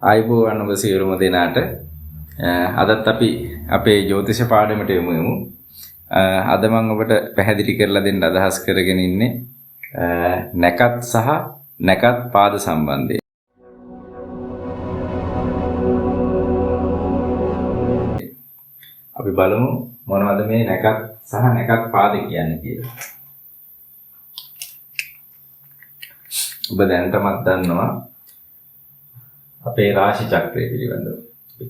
ආයුබෝවන් ඔබ සියලුම දෙනාට අදත් අපි අපේ ජ්‍යොතිෂ පාඩමට යමු. අද මම ඔබට පැහැදිලි කරලා දෙන්න අදහස් කරගෙන ඉන්නේ නැකත් සහ නැකත් පාද සම්බන්ධය. අපි බලමු මොනවද මේ නැකත් සහ නැකත් පාද කියන්නේ කියලා. ඔබ දැනටමත් දන්නවා අපේ රාශි චක්‍රය පිළිබඳව.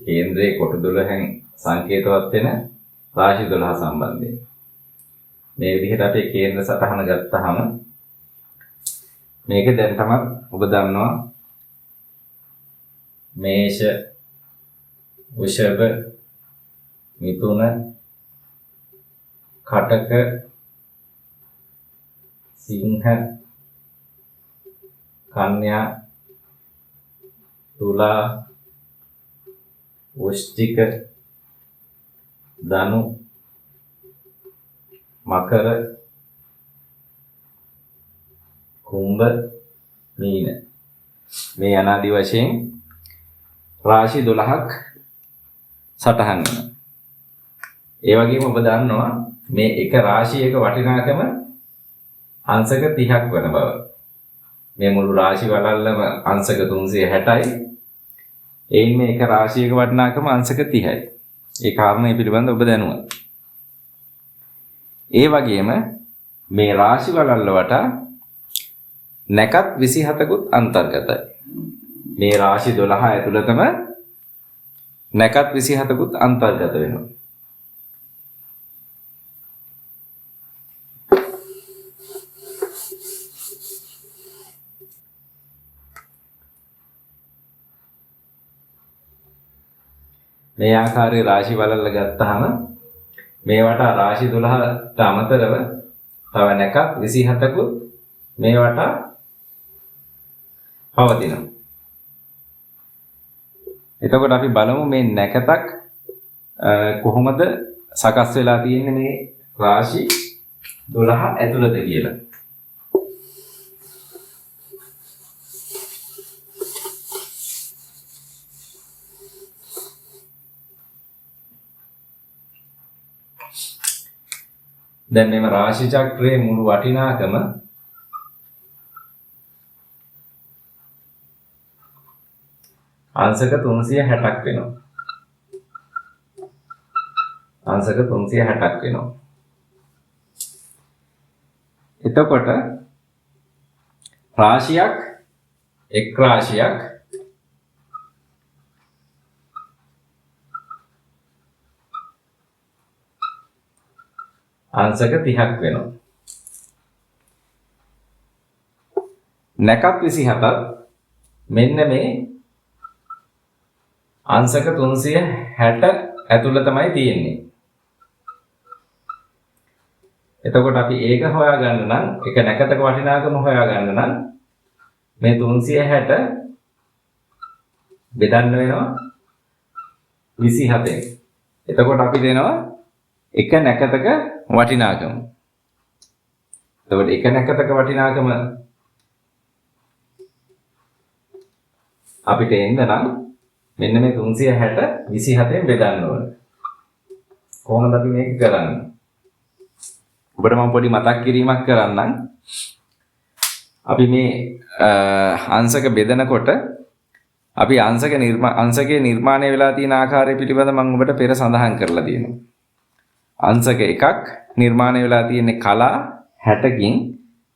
කේන්ද්‍රයේ කොට 12න් සංකේතවත් වෙන රාශි 12 සම්බන්ධයෙන්. මේ විදිහට අපි කේන්ද්‍ර සටහන ගත්තාම මේක දැනටමත් ඔබ දන්නවා මේෂ, වෘෂභ, මිථුන, කටක, සිංහ, කන්‍යා, තුලා, වෘශ්චික, ධනු, මකර, කුම්භ, මීන මේ අනාදි වශයෙන් රාශි 12ක් සටහන් වෙනවා. ඒ වගේම ඔබ දන්නවා මේ එක රාශියක වටිනාකම අංශක 30ක් වෙන බව. මේ මුළු රාශි වලල්ලම අංශක 360යි. එයින් මේ එක රාශියක වටිනාකම අංශක 30යි. ඒ කාරණේ පිළිබඳව ඔබ දැනුවත්. ඒ වගේම මේ රාශි වලල්ල වටා නැකත් 27කුත් අන්තර්ගතයි. මේ රාශි 12 ඇතුළතම නැකත් 27කුත් අන්තර්ගත වෙනවා. මේ ආකාරයේ රාශි වලල්ල ගත්තාම මේ වටා රාශි 12ට අමතරව තව නැකත් 27කුත් මේ වටා පවතිනවා. එතකොට අපි බලමු මේ නැකතක් කොහොමද සකස් වෙලා තියෙන්නේ මේ රාශි 12 ඇතුළත කියලා. දැන් මේ රාශි චක්‍රයේ මුළු වටිනාකම අංශක 360ක් වෙනවා. අංශක 360ක් වෙනවා. එතකොට රාශියක් එක් රාශියක් අංශක 30ක් වෙනවා. නැකත් 27ත් මෙන්න මේ අංශක 360 ඇතුළත තමයි තියෙන්නේ. එතකොට අපි ඒක හොයාගන්න නම් එක නැකතක වටිනාකම හොයාගන්න නම් මේ 360 බෙදන්න වෙනවා 27ෙන්. එතකොට අපි දෙනවා එක නැකතක වටිනාකම. එතකොට එක නැකතක වටිනාකම අපිට එන්න නම් මෙන්න මේ 360 27ෙන් බෙදන්න ඕනේ. කොහොමද අපි මේක කරන්නේ? ඔබට මම පොඩි මතක් කිරීමක් කරන්නම්. අපි මේ අංශක බෙදනකොට අපි අංශකයේ නිර්මාණය වෙලා තියෙන ආකාරය පිළිබඳව මම ඔබට පෙර සඳහන් කරලා තියෙනවා. අංශක එකක් නිර්මාණය වෙලා තියෙන්නේ කලා 60කින්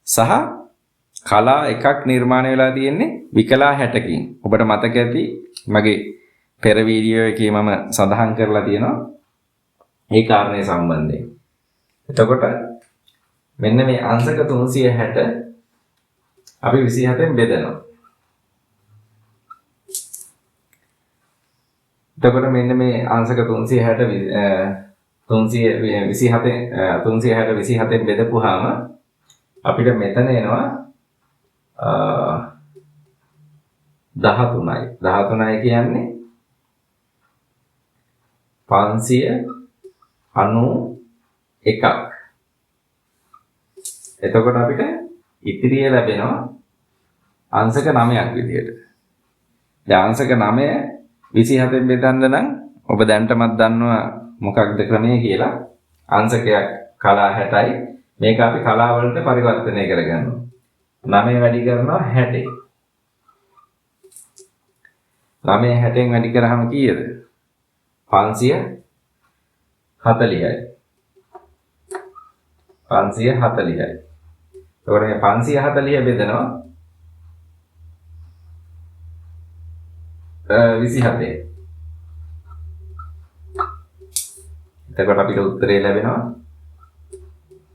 සහ කලා එකක් නිර්මාණය වෙලා තියෙන්නේ විකලා 60කින්. ඔබට මතක ඇති මගේ පෙර වීඩියෝ එකේ මම සඳහන් කරලා තියෙනවා ඒ කාරණේ සම්බන්ධයෙන්. එතකොට මෙන්න මේ අංශක 360 අපි 27ෙන් බෙදනවා. එතකොට මෙන්න මේ අංශක 327ෙන් බෙදපුවාම අපිට මෙතන එනවා 13යි. 13යි කියන්නේ 591ක්. එතකොට අපිට ඉතිරිය ලැබෙනවා අංශක 9ක් විදියට. දැන් අංශක 9 27න් බෙදන්න නම් ඔබ දැනටමත් දන්නවා මොකක්ද ක්‍රමය කියලා. අංශකයක් කලා 60යි. මේක අපි කලා වලට පරිවර්තනය කරගන්නවා. 9 වැඩි කරනවා 60. 9 60න් වැඩි කරාම කීයද? 540යි. 540යි. එතකොට මේ 540 බෙදනවා 27. එතකොට අපිට උත්තරේ ලැබෙනවා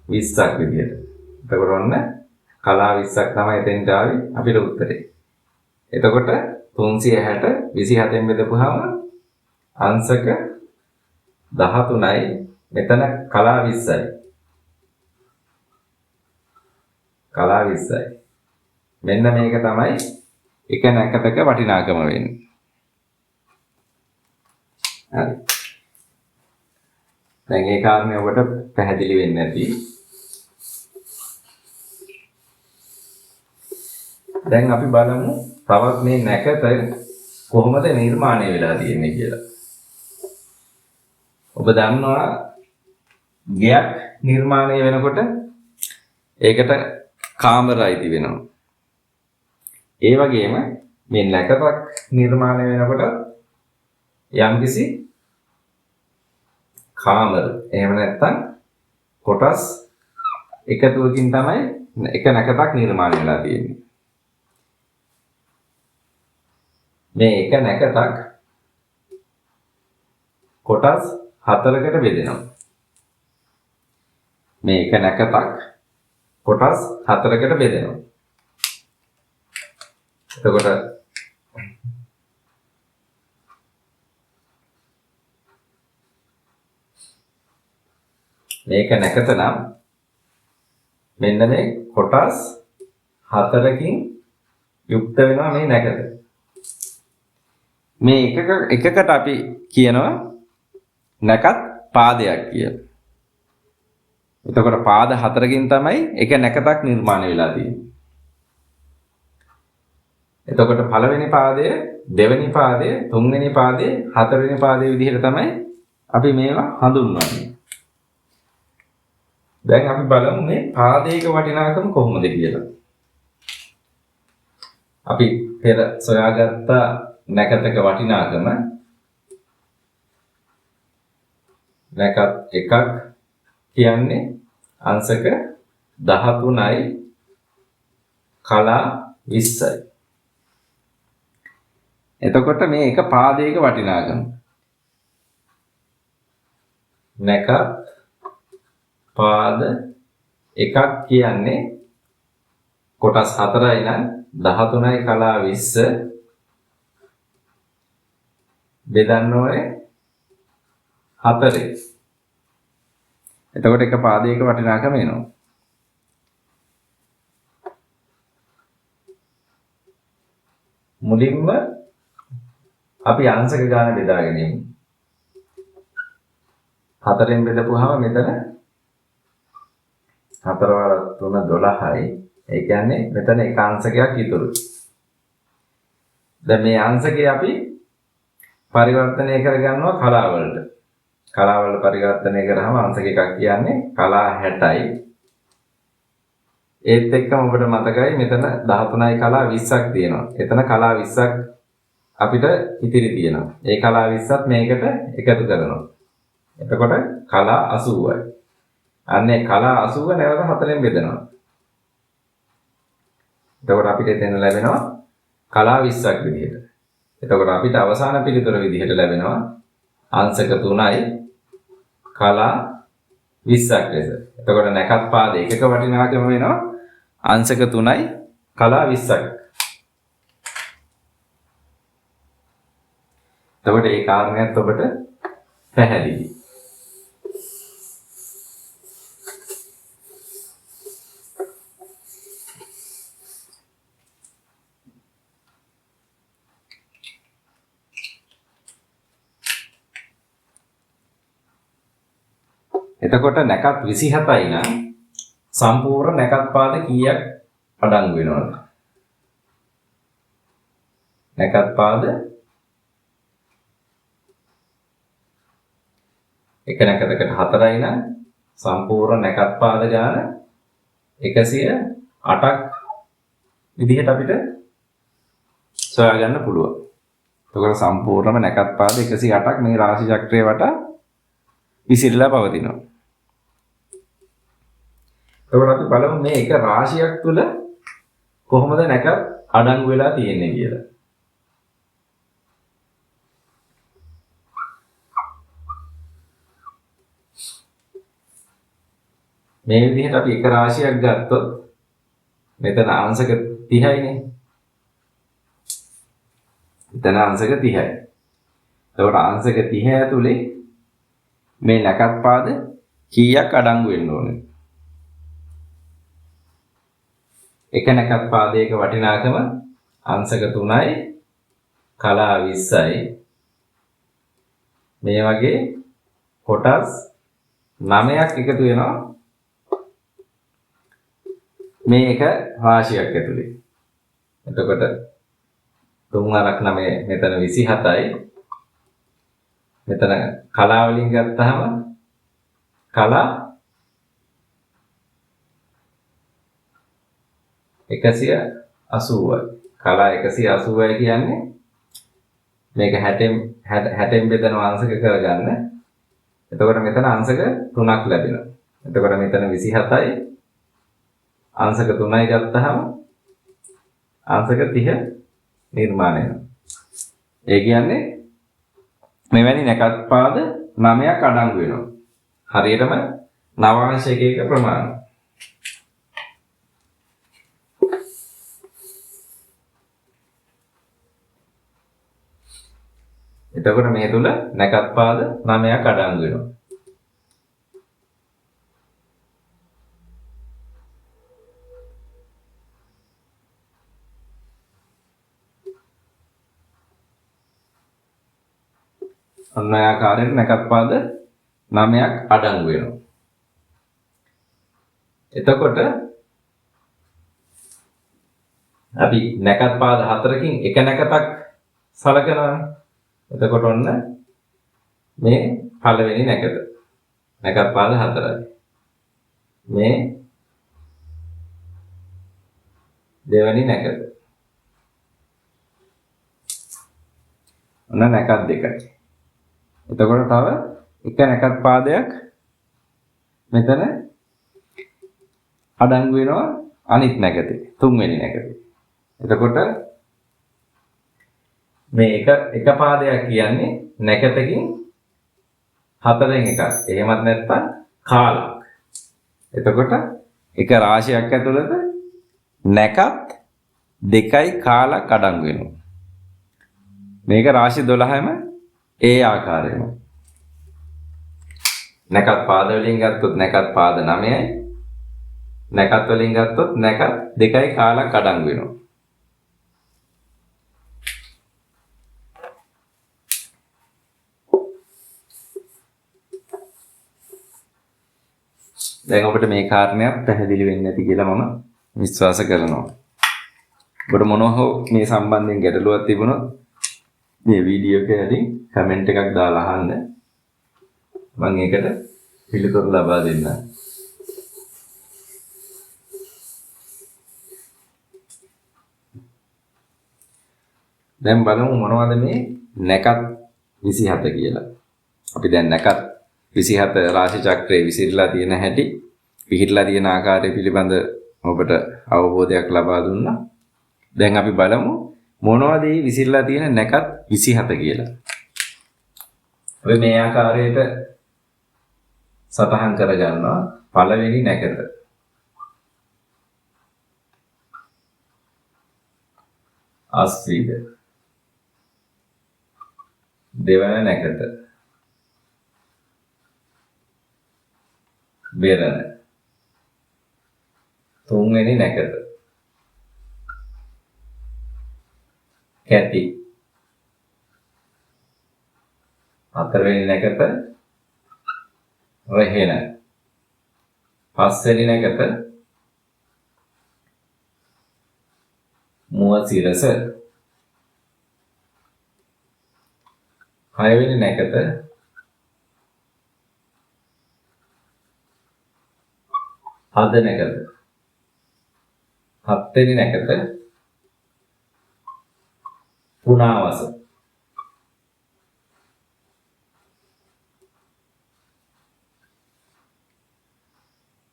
20ක් විදියට. එතකොට ඔන්න කලා 20ක් තමයි එතෙන්ට ආවේ අපිට උත්තරේ. එතකොට 360 27න් බෙදපුවාම අංශක 13යි. මෙතන කලා 20යි. කලා 20යි. මෙන්න මේක තමයි එක නැකතක වටිනාකම වෙන්නේ. හරි. දැන් ඒ කාරණේ ඔබට පැහැදිලි වෙන්නේ නැති. දැන් අපි බලමු තවත් මේ නැකත කොහොමද නිර්මාණය වෙලා තියෙන්නේ කියලා. ඔබ දන්නවා ගයක් නිර්මාණය වෙනකොට ඒකට කාමර අයිති වෙනවා. ඒ වගේම මේ නැකතක් නිර්මාණය වෙනකොට යම්කිසි කාමර එහෙම නැත්නම් කොටස් එකතුවකින් තමයි එක නැකතක් නිර්මාණය වෙලා තියෙන්නේ. මේ එක නැකතක් කොටස් 4කට බෙදෙනවා. මේ එක නැකතක් කොටස් 4කට බෙදෙනවා. එතකොට මේක නැකත නම් මෙන්න මේ කොටස් 4කින් යුක්ත වෙනවා මේ නැකත. මේ එකකට අපි කියනවා නැකත් පාදයක් කියලා. එතකොට පාද 4කින් තමයි එක නැකතක් නිර්මාණය වෙලා තියෙන්නේ. එතකොට පළවෙනි පාදය, දෙවෙනි පාදය, තුන්වෙනි පාදය, හතරවෙනි පාදය විදිහට තමයි අපි මේවා හඳුන්වන්නේ. දැන් අපි බලමු මේ පාදයක වටිනාකම කොහොමද කියලා. අපි පෙර සොයාගත්ත නැකතක වටිනාකම නැකත් එකක් කියන්නේ අංශක 13යි කලා 20යි. එතකොට මේ එක පාදයක වටිනාකම නැකත් පාද එකක් කියන්නේ කොටස් 4යි නම් 13යි කලා 20 බෙදන්න ඕනේ 4. එතකොට එක පාදයක වටිනාකම එනවා. මුලින්ම අපි අංශක ගාන බෙදාගෙන ඉමු. 4ෙන් බෙදපුවාම මෙතන 4 වරක් 3 12යි. ඒ කියන්නේ මෙතන එක අංශකයක් ඉතුරුයි. දැන් මේ අංශකය අපි පරිවර්තනය කරගන්නවා කලා වලට. කලා වල පරිවර්තනය කරාම අංශක එකක් කියන්නේ කලා 60යි. ඒත් එක්කම ඔබට මතකයි මෙතන 13යි කලා 20ක් තියෙනවා. එතන කලා 20ක් අපිට ඉතිරි තියෙනවා. ඒ කලා 20ත් මේකට එකතු කරනවා. එතකොට කලා 80යි. අන්නේ කලා 80 නැවත 4ෙන් බෙදනවා. එතකොට අපිට එතන ලැබෙනවා කලා 20ක් විදිහට. එතකොට අපිට අවසාන පිළිතුර විදිහට ලැබෙනවා අංශක 3යි කලා 20ක් ලෙස. එතකොට නැකත් පාද එකක වටිනාකම වෙනවා අංශක 3යි කලා 20ක්. එතකොට ඒ කාරණයක් ඔබට පැහැදිලි. එතකොට නැකත් 27යි නම් සම්පූර්ණ නැකත් පාද කීයක් අඩංගු වෙනවද? නැකත් පාද එක නැකතකට 4යි නම් සම්පූර්ණ නැකත් පාද ගාන 108ක් විදිහට අපිට සොයා ගන්න පුළුවන්. එතකොට සම්පූර්ණම නැකත් පාද 108ක් මේ රාශි චක්‍රය වටා විසිරලා පවතිනවා. එතකොට අපි බලමු මේ එක රාශියක් තුල කොහොමද නැකත් අඩංගු වෙලා තියෙන්නේ කියලා. මේ විදිහට අපි එක රාශියක් ගත්තොත් මෙතන අංශක 30යිනේ. මෙතන අංශක 30යි. එතකොට අංශක 30 ඇතුලේ මේ නැකත් පාද කීයක් අඩංගු වෙන්න ඕනේ? එක නැකත් පාදයක වටිනාකම අංශක 3යි කලා 20යි. මේ වගේ කොටස් 9ක් එකතු වෙනවා මේ එක රාශියක් ඇතුලේ. එතකොට 3 9 මෙතන 27යි. මෙතන කලා වලින් ගත්තාම කලා 180යි. කලා 180යි කියන්නේ මේක 60න් බෙදනවා අංශක කරගන්න. එතකොට මෙතන අංශක 3ක් ලැබෙනවා. එතකොට මෙතන 27යි. අංශක 3යි ගත්තාම අංශක 30 නිර්මාණය වෙනවා. ඒ කියන්නේ මෙවැනි නැකත් පාද 9ක් අඩංගු වෙනවා. හරියටම නවාංශයක ප්‍රමාණය. එතකොට මේ තුල නැකත් පාද 9ක් අඩංගු වෙනවා. අන්න ආකාරයට නැකත් පාද 9ක් අඩංගු වෙනවා. එතකොට අපි නැකත් පාද 4කින් එක නැකතක් සලකනවා. එතකොට ඔන්න මේ පළවෙනි නැකත. නැකත් පාද 4යි. මේ දෙවෙනි නැකත. ඔන්න නැකත් 2යි. එතකොට තව එක නැකත් පාදයක් මෙතන අඩංගු වෙනවා අනිත් නැකතේ තුන්වෙනි නැකතේ. එතකොට මේ එක පාදයක් කියන්නේ නැකතකින් 4න් එකක්. එහෙමත් නැත්නම් කාලක්. එතකොට එක රාශියක් ඇතුළත නැකත් 2යි කාලක් අඩංගු වෙනවා. මේක රාශි 12ම ඒ ආකාරයෙන්ම. නැකත් පාද වලින් ගත්තොත් නැකත් පාද 9යි. නැකත් වලින් ගත්තොත් නැකත් 2යි කාලක් අඩංගු වෙනවා. දැන් ඔබට මේ කාරණයක් පැහැදිලි වෙන්නේ නැති කියලා මම විශ්වාස කරනවා. ඔබට මොනවා හෝ මේ සම්බන්ධයෙන් ගැටලුවක් තිබුණොත් මේ වීඩියෝ එකේදී කමෙන්ට් එකක් දාලා අහන්න. මම ඒකට පිළිතුරු ලබා දෙන්නම්. දැන් බලමු මොනවද මේ නැකත් 27 කියලා. අපි දැන් නැකත් 27 රාශි චක්‍රයේ විසිරලා තියෙන හැටි, පිහිටලා තියෙන ආකාරය පිළිබඳ ඔබට අවබෝධයක් ලබා දුන්නා. දැන් අපි බලමු මොනවද මේ විසිරලා තියෙන නැකත් 27 කියලා. අපි මේ ආකාරයට සටහන් කරගන්නවා පළවෙනි නැකත. අස්විද. දෙවන නැකත. බෙරණ. තුන්වෙනි නැකත. කැටි. හතරවෙනි නැකත රහෙන. පස්වෙනි නැකත මුව සිරස. හයවෙනි නැකත හද නැකත හත්වෙනි නැකත පුනාවස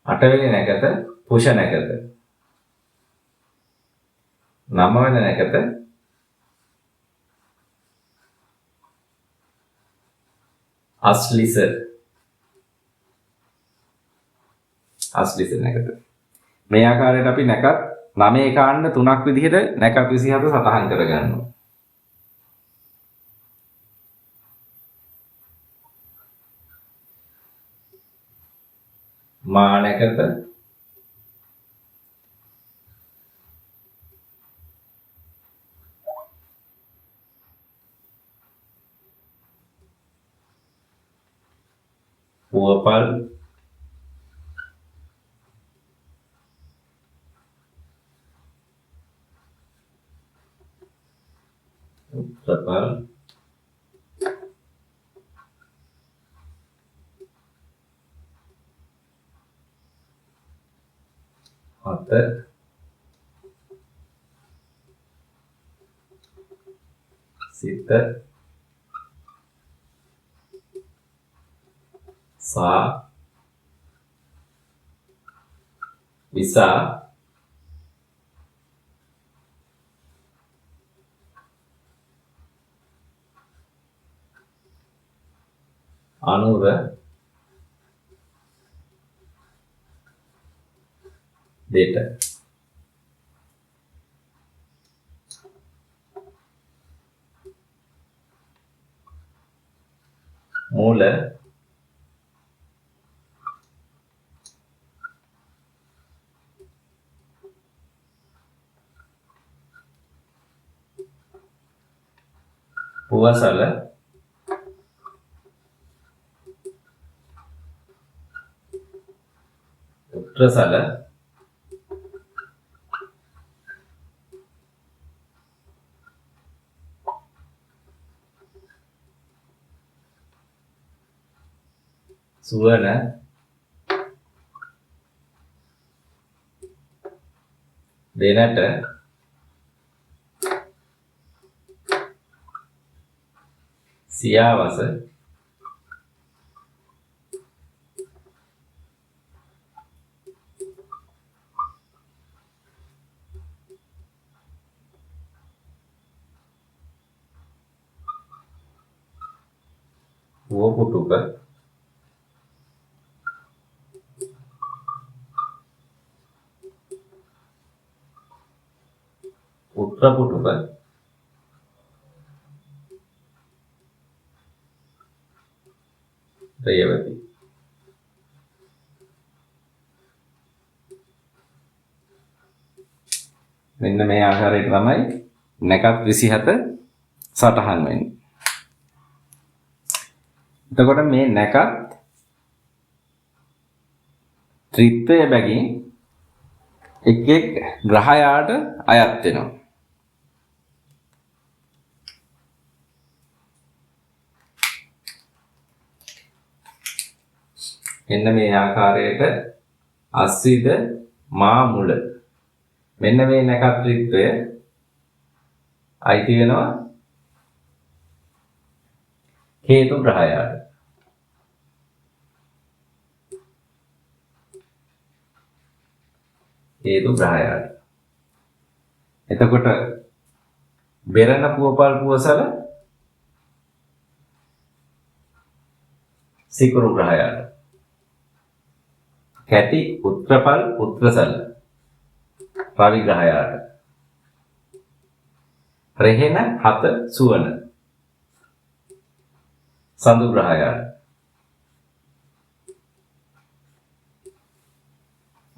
අටවෙනි නැකත පුෂ නැකත නවවෙනි නැකත අස්ලිස නැකත. මේ ආකාරයට අපි නැකත් 9 කාණ්ඩ 3ක් විදිහට නැකත් 27 සටහන් කරගන්නවා. මා නැකත පුවපල් උත්තරපල් හත සිත සා විසා අනුර දෙට මූල පුවසල උත්‍රසල සුවන දෙනට සියාවස පුවපුටුක උත්‍රපුටුක රේවති මෙන්න මේ ආකාරයට තමයි නැකත් 27 සටහන් වෙන්නේ. එතකොට මේ නැකත් ත්‍රිත්වය බැගින් එක් එක් ග්‍රහයාට අයත් වෙනවා. මෙන්න මේ ආකාරයට අස්විද මා මුල මෙන්න මේ නැකත් ත්‍රිත්වය අයිති වෙනවා හේතු ග්‍රහයාට. හේතු ග්‍රහයාට. එතකොට බෙරණ පුවපල් පුවසල සිකුරු ග්‍රහයාට. කැටි උත්‍රපල් උත්‍රසල රවි ග්‍රහයාට. රෙහෙන හත සුවන සඳු ග්‍රහයාට.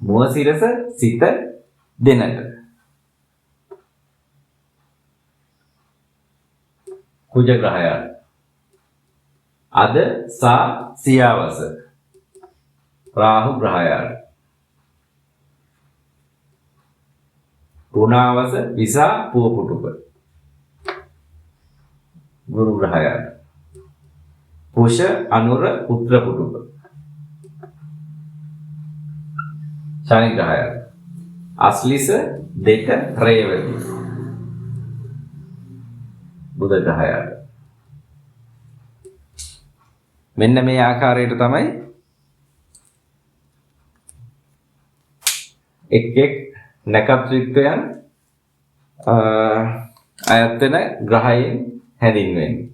මුව සිරස සිත දෙනට. කුජ ග්‍රහයාට. අද සා සියාවස රාහු ග්‍රහයාට. පුනාවස විසා පුවපුටුක ගුරු ග්‍රහයාට. කුෂ අනුර පුත්‍ර පුටුප. ශනි ග්‍රහයට. අස්ලිස දෙක රේවති. බුධ ග්‍රහයට. මෙන්න මේ ආකාරයට තමයි එක් නක්ෂත්‍රයන් අයත් වෙන ග්‍රහයන් හැඳින්වෙන්නේ.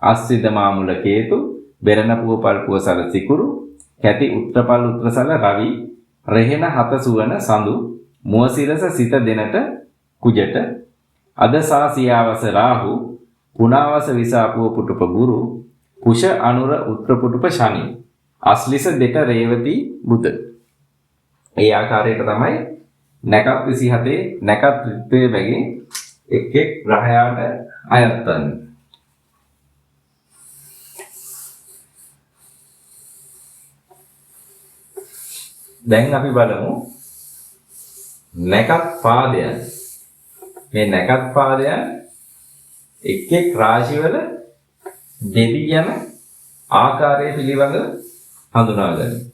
අස්සිද මාමුල කේතු, බෙරණ පුවපල් පුවසල සිකුරු, කැටි උත්‍රපල් උත්‍රසල රවි, රෙහෙන හත සුවන සඳු, මුවසිරස සිත දෙනට කුජට, අදසා සියාවස රාහු, පුනාවස විසාපුව පුටුප ගුරු, කුෂ අනුර උත්‍ර පුටුප ශනි, අස්ලිස දෙට රේවති බුධ. ඒ ආකාරයට තමයි නැකත් 27 නැකත් ත්‍රිත්වයේ බැගින් එක් ග්‍රහයාට අයත් වන්නේ. දැන් අපි බලමු නැකත් පාදයන්. මේ නැකත් පාදයන් එක් රාශිවල දෙවි යන ආකාරය පිළිබඳව හඳුනා ගන්න.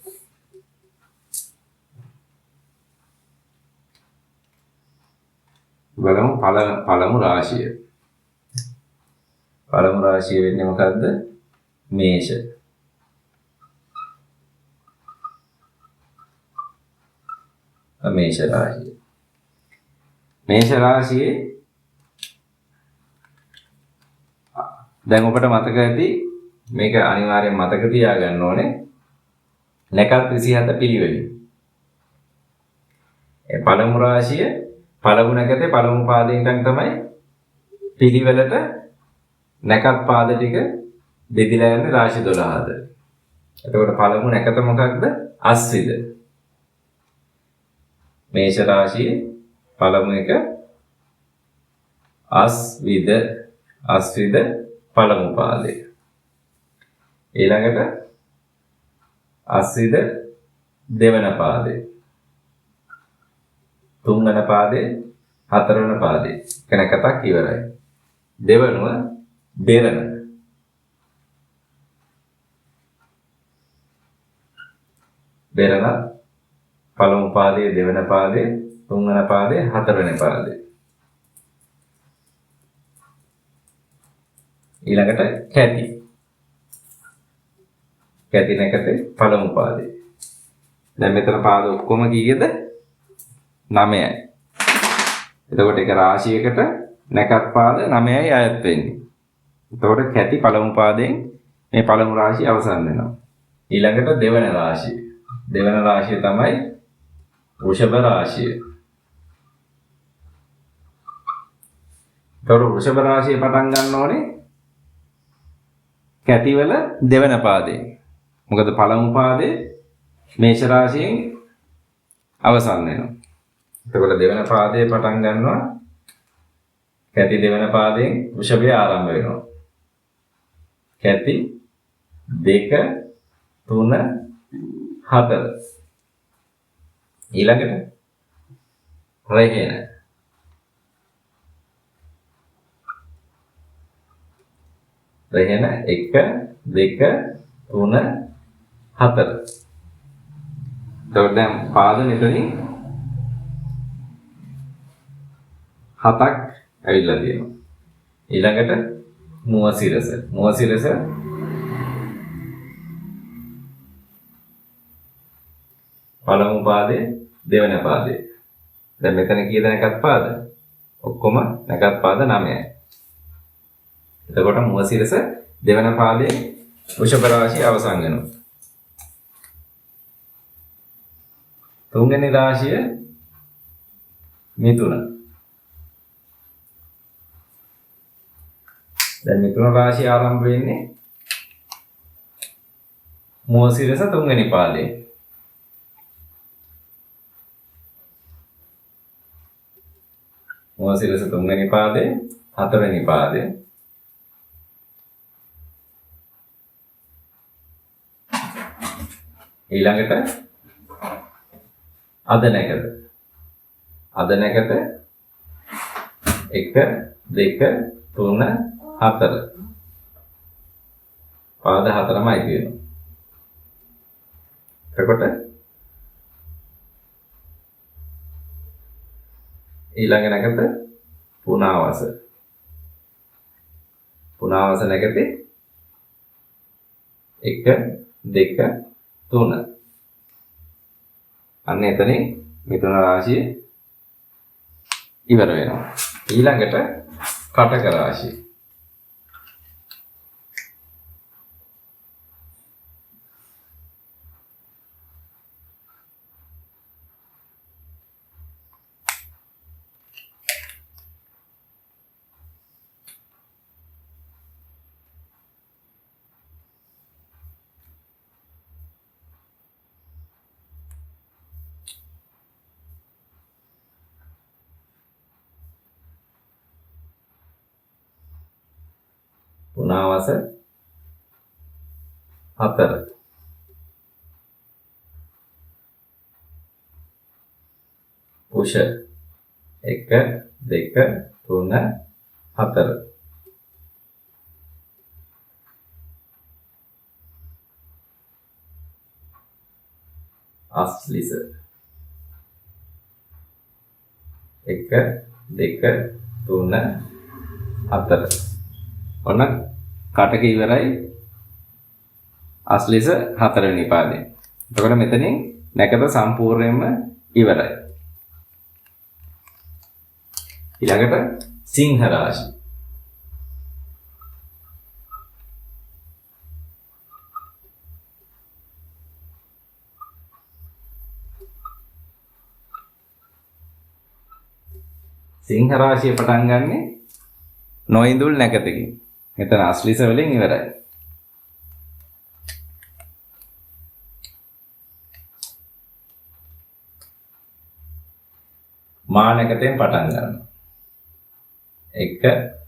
බලමු පළමු රාශිය. පළමු රාශිය වෙන්නේ මොකද්ද? මේෂ. මේෂ රාශිය. මේෂ රාශියේ දැන් ඔබට මතක ඇති මේක අනිවාර්යෙන් මතක තියාගන්න ඕනේ. නැකත් 27 පිළිවෙලින්. ඒ පළමු රාශිය පළමු නැකතේ පළමු පාදයෙන් තමයි පිළිවෙලට නැකත් පාද ටික බෙදලා යන්නේ රාශි 12ද. එතකොට පළමු නැකත මොකක්ද? අස්විද. මේෂ රාශියේ පළමු එක අස්විද පළමු පාදය. ඊළඟට අස්විද දෙවන පාදය. තුන්වන පාදේ හතරවන පාදේ. කනකටක් ඉවරයි. දෙවනුව බෙරණ. බෙරණ පළමු පාදයේ දෙවන පාදයේ තුන්වන පාදයේ හතරවෙනි පාදයේ. ඊළඟට කැටි. කැටි නැකතේ පළමු පාදයේ. දැන් මෙතන පාද ඔක්කොම කීයද? 9යි. එතකොට එක රාශියකට නැකත් පාද 9යි අයත් වෙන්නේ. එතකොට කැටි පළමු පාදයෙන් මේ පළමු රාශිය අවසන් වෙනවා. ඊළඟට දෙවන රාශිය. දෙවන රාශිය තමයි වෘෂභ රාශිය. එතකොට වෘෂභ රාශිය පටන් ගන්න ඕනේ කැටිවල දෙවන පාදයෙන්. මොකද පළමු පාදේ මේෂ රාශියෙන් අවසන් වෙනවා. එතකොට දෙවන පාදයේ පටන් ගන්නවා කැටි දෙවන පාදයෙන් වෘෂභය ආරම්භ වෙනවා. කැටි 2 3 4. ඊළඟට රෙහෙන. රෙහෙන 1 2 3 4. එතකොට දැන් පාද මෙතනින් 7ක් ඇවිල්ලා තියෙනවා. ඊළඟට මුවසිරස. මුවසිරස පළමු පාදේ දෙවන පාදේ. දැන් මෙතන කීයද නැකත් පාද? ඔක්කොම නැකත් පාද 9යි. එතකොට මුවසිරස දෙවන පාදේ වෘෂභ රාශිය අවසන් වෙනවා. තුන්වෙනි රාශිය මිථුන. දැන් මිථුන රාශිය ආරම්භ වෙන්නේ මුවසිරස තුන්වෙනි පාදේ. මුවසිරස තුන්වෙනි පාදේ හතරවෙනි පාදේ. ඊළඟට අද නැකත. අද නැකත 1 2 3 4. පාද හතරමයි තියෙනවා. එතකොට ඊළඟ නැකත පුනාවස. පුනාවස නැකතේ 1 2 3. අන්න එතනින් මිථුන රාශිය ඉවර වෙනවා. ඊළඟට කටක රාශිය. පුනාවස 4. පුෂ 1 2 3 4. අස්ලිස 1 2 3 4. ඔන්න කටක ඉවරයි අස්ලිස 4 වෙනි පාදයෙන්. එතකොට මෙතනින් නැකත සම්පූර්ණයෙන්ම ඉවරයි. ඊළඟට සිංහ රාශිය. සිංහ රාශිය පටන් ගන්නෙ නොඉඳුල් නැකතකින්. මෙතන අස්ලිස වලින් ඉවරයි. මා නැකතෙන් පටන් ගන්නවා. 1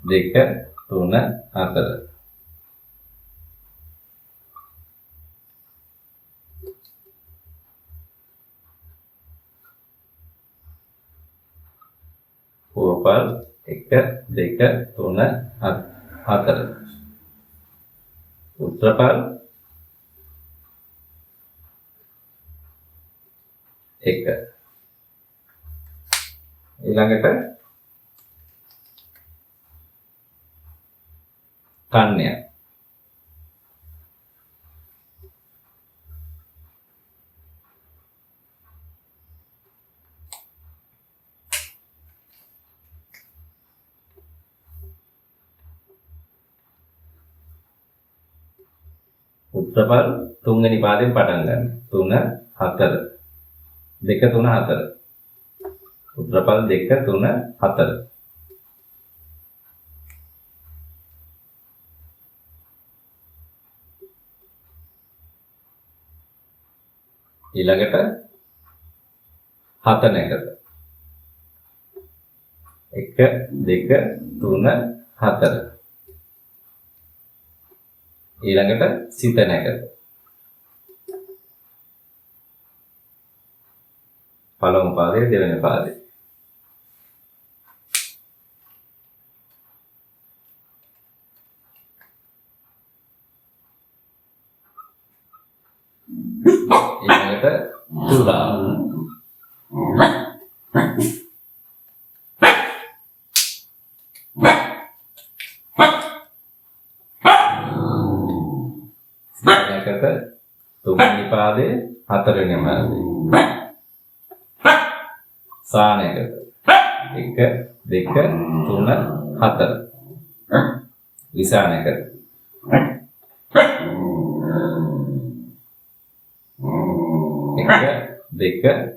2 3 4. පූර්වපල් 1 2 3 4. උත්තරපල් 1. ඊළඟට කන්‍යා. උත්තරපල් 3 වෙනි පාදයෙන් පටන් ගන්න. 3 4. 2 3 4. උත්තරපල් 2 3 4. ඊළඟට 7 නැකත. 1 2 3 4. ඊළඟට සිත නැකත. පළමු පාදයේ දෙවෙනි පාදයේ. ඊළඟට තුලා. නැකත තුන්වෙනි පාදයේ හතරවෙනි පාදයේ. සා නැකත. 1 2 3 4. විසා නැකත. 1 2 3.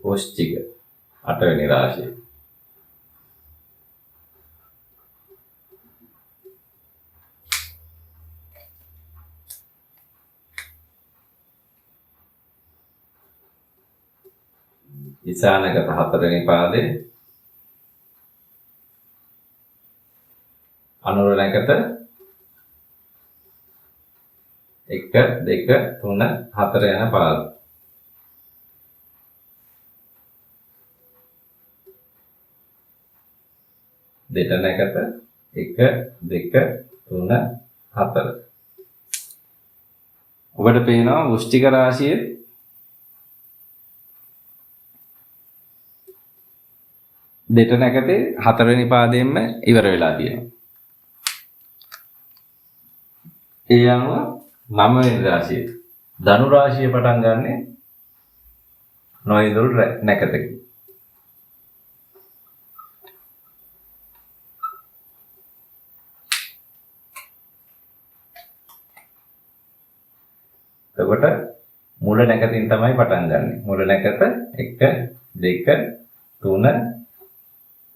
වෘශ්චික 8 වෙනි රාශිය. ඉසානගත 4 වෙනි පාදයේ. අනුර නැකත 1 2 3 4 යන පාද. දෙට නැකත 1 2 3 4. ඔබට පේනවා වෘශ්චික රාශියේ දෙට නැකතේ 4 වෙනි පාදයෙන්ම ඉවර වෙලා තියෙනවා. ඒ අනුව 9 වෙනි රාශිය ධනු රාශිය පටන් ගන්නෙ නොඉඳුල් නැකතකින්. එතකොට මුල නැකතින් තමයි පටන් ගන්නෙ. මුල නැකත 1 2 3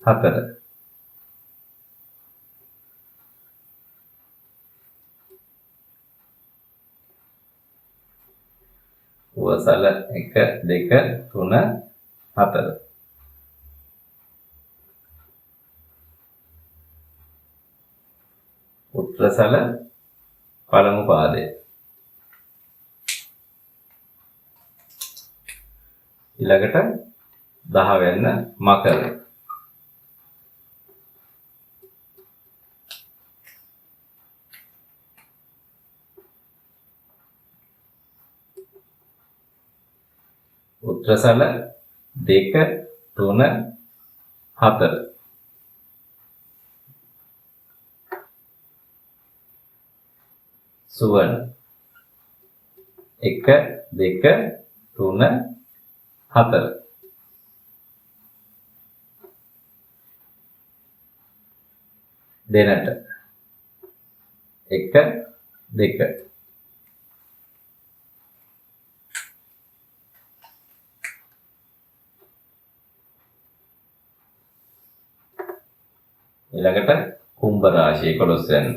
4. උවසල 1 2 3 4. උත්‍රසල පළමු පාදය. ඊළඟට 10 වෙන්න මකර. උත්‍රසල 2 3 4. සුවන 1 2 3 4. දෙනට 1 2. ඊළඟට කුම්භ රාශිය 11 වෙනි.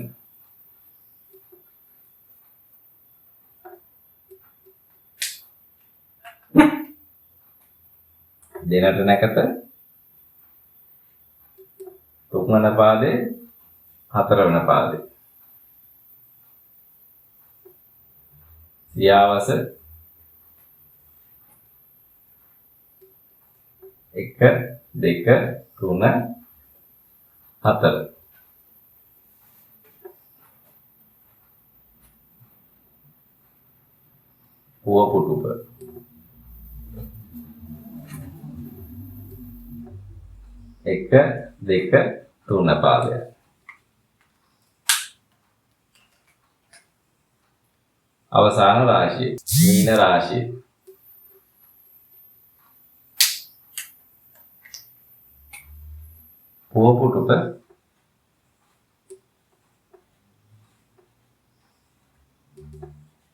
දෙනට නැකත තුන්වන පාදේ 4 වෙනි පාදේ. සියාවස 1 2 3 4. පුව පුටුප 1 2 3 පාදය. අවසාන රාශිය මීන රාශිය. පුව පුටුප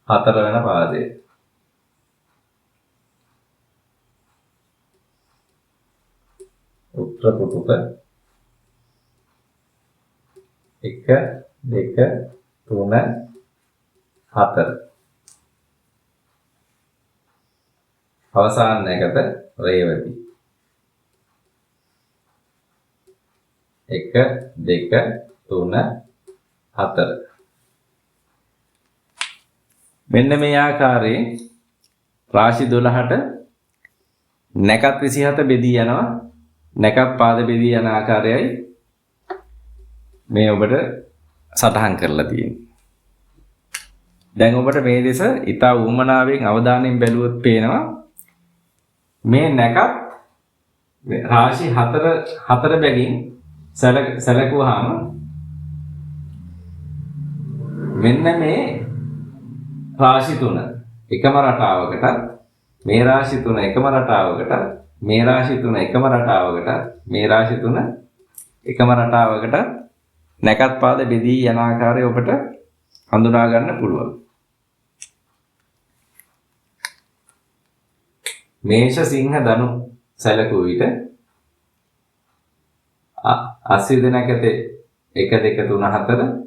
4 වෙනි පාදය. උත්‍ර පුටුප 1 2 3 4. අවසාන නැකත රේවති 1 2 3 4. මෙන්න මේ ආකාරයෙන් රාශි 12ට නැකත් 27 බෙදී යනවා. නැකත් පාද බෙදී යන ආකාරයයි මේ ඔබට සටහන් කරලා තියෙන්නේ. දැන් ඔබට මේ දෙස ඊතා උමනාවෙන් අවධානයෙන් බැලුවොත් පේනවා මේ නැකත් රාශි 4 බැගින් සැලකුවාම මෙන්න මේ රාශි 3 එකම රටාවකට, මේ රාශි 3 එකම රටාවකට, මේ රාශි 3 එකම රටාවකට, මේ රාශි 3 එකම රටාවකට නැකත් පාද බෙදී යන ආකාරය ඔබට හඳුනා ගන්න පුළුවන්. මේෂ සිංහ ධනු සැලකුව විට අස්විද නැකතේ 1 2 3 4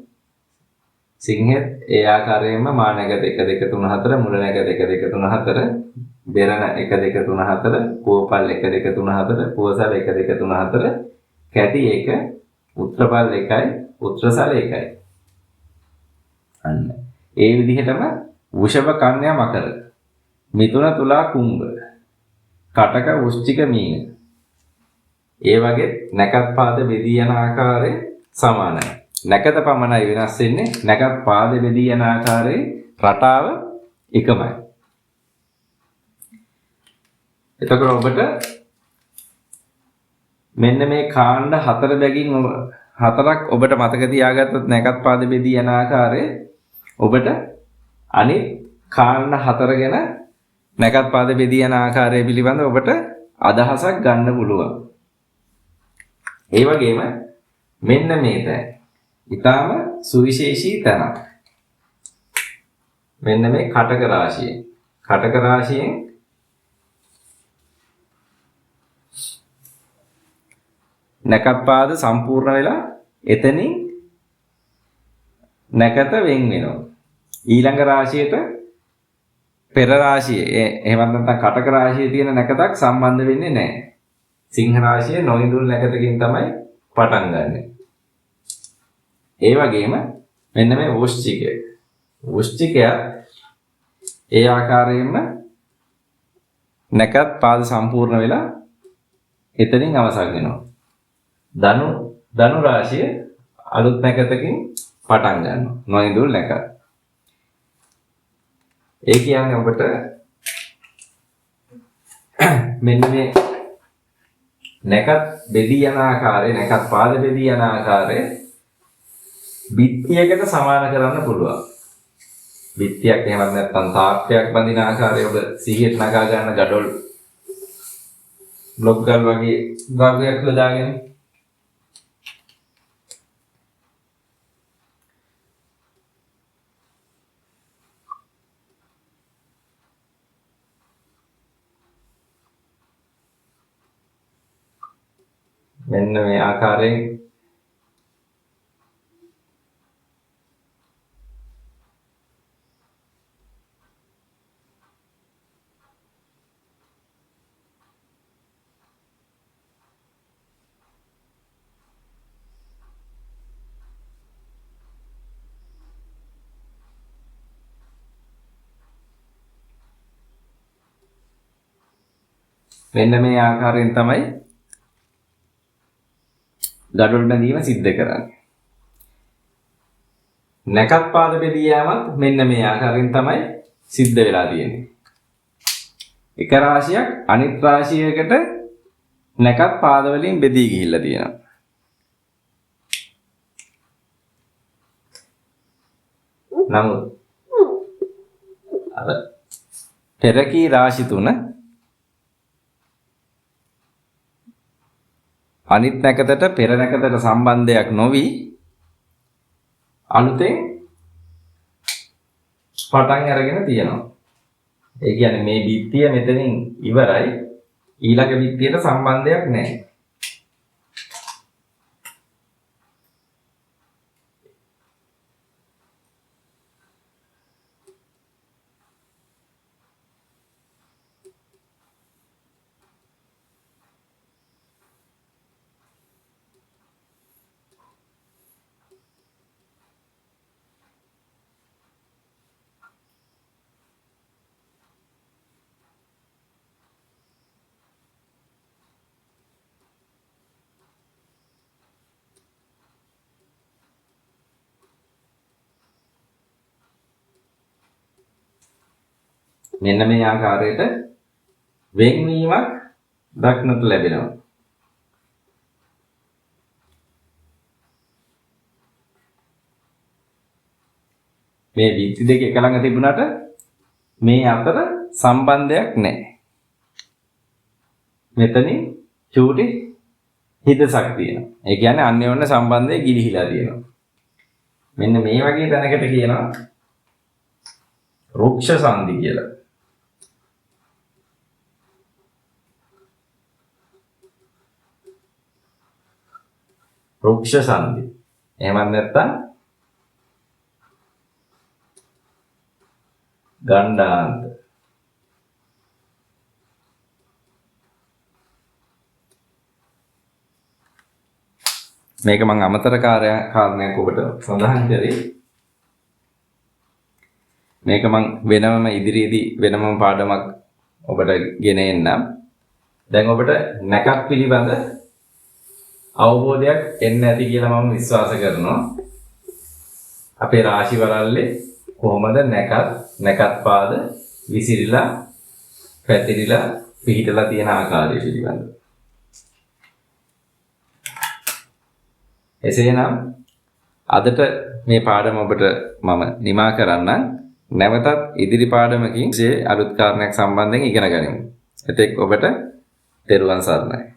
සිංහෙත් ඒ ආකාරයෙන්ම මා නැකත 1 2 3 4 මුල නැකත 1 2 3 4 බෙරණ 1 2 3 4 පුවපල් 1 2 3 4 පුවසල 1 2 3 4 කැටි 1 උත්තරපල් 1යි පුත්‍රසල එකයි. අන්න. ඒ විදිහටම වෘෂභ කන්‍යා මකර, මිථුන තුලා කුම්භ, කටක වෘශ්චික මීන. ඒ වගේ නැකත් පාද බෙදී යන ආකාරය සමානයි. නැකත පමණයි වෙනස් වෙන්නේ. නැකත් පාද බෙදී යන ආකාරයේ රටාව එකමයි. එතකොට ඔබට මෙන්න මේ කාණ්ඩ හතර බැගින් හතරක් ඔබට මතක තියාගත්තොත් නැකත් පාද බෙදී යන ආකාරය ඔබට අනිත් කාණ්ඩ හතර ගැන නැකත් පාද බෙදී යන ආකාරය පිළිබඳව ඔබට අදහසක් ගන්න පුළුවන්. ඒ වගේම මෙන්න මේ තැන ඊටාම සුවිශේෂී තැනක්. මෙන්න මේ කටක රාශිය. කටක රාශියෙන් නැකත් පාද සම්පූර්ණ වෙලා එතනින් නැකත වෙන් වෙනවා. ඊළඟ රාශියට පෙර රාශිය එහෙම නැත්නම් කටක රාශියේ තියෙන නැකතක් සම්බන්ධ වෙන්නේ නැහැ. සිංහ රාශිය නොඉඳුල් නැකතකින් තමයි පටන් ගන්නෙ. ඒ වගේම මෙන්න මේ වෘශ්චිකය. වෘශ්චිකය ඒ ආකාරයෙන්ම නැකත් පාද සම්පූර්ණ වෙලා එතනින් අවසන් වෙනවා. ධනු රාශිය අලුත් නැකතකින් පටන් ගන්නවා. නොඉඳුල් නැකත. ඒ කියන්නේ ඔබට මෙන්න මේ නැකත් බෙදී යන ආකාරය, නැකත් පාද බෙදී යන ආකාරය බිත්තියකට සමාන කරන්න පුළුවන්. බිත්තියක් එහෙමත් නැත්නම් තාප්පයක් බඳින ආකාරය ඔබ සිහියට නගා ගන්න gadol බ්ලොක් ගල් වගේ ද්‍රව්‍යයක් යොදාගෙන මෙන්න මේ ආකාරයෙන් තමයි gadol බැඳීම සිද්ධ කරන්නේ. නැකත් පාද බෙදී යාමත් මෙන්න මේ ආකාරයෙන් තමයි සිද්ධ වෙලා තියෙන්නේ. එක රාශියක් අනිත් රාශියකට නැකත් පාද වලින් බෙදී ගිහිල්ලා තියෙනවා. නමුත් අර පෙරකී රාශි තුන අනිත් නැකතට පෙර නැකතට සම්බන්ධයක් නොවි අලුතෙන් පටන් අරගෙන තියෙනවා. ඒ කියන්නේ මේ බිත්තිය මෙතනින් ඉවරයි. ඊළඟ බිත්තියට සම්බන්ධයක් නැහැ. මෙන්න මේ ආකාරයට වෙන්වීමක් දක්නට ලැබෙනවා. මේ බිත්ති දෙක එක ළඟ තිබුණාට මේ අතර සම්බන්ධයක් නැහැ. මෙතනින් චූටි හිතසක් තියෙනවා. ඒ කියන්නේ අන්‍යෝන්‍ය සම්බන්ධය ගිලිහිලා තියෙනවා. මෙන්න මේ වගේ තැනකට කියනවා රුක්ෂ සංධි කියලා. රුක්ෂ සංධි. එහෙමත් නැත්නම් ගණ්ඩාන්ත. මේක මම අමතර කාරණයක් ඔබට සඳහන් කරේ. මේක මම වෙනම ඉදිරියේදී වෙනම පාඩමක් ඔබට ගෙන එන්නම්. දැන් ඔබට නැකත් පිළිබඳ අවබෝධයක් එන්න ඇති කියලා මම විශ්වාස කරනවා. අපේ රාශි වලල්ලේ කොහොමද නැකත් පාද විසිරිලා පැතිරිලා පිහිටලා තියෙන ආකාරය පිළිබඳව. එසේනම් අදට මේ පාඩම ඔබට මම නිමා කරන්නම්. නැවතත් ඉදිරි පාඩමකින් අලුත් කාරණයක් සම්බන්ධයෙන් ඉගෙන ගනිමු. එතෙක් ඔබට තෙරුවන් සරණයි.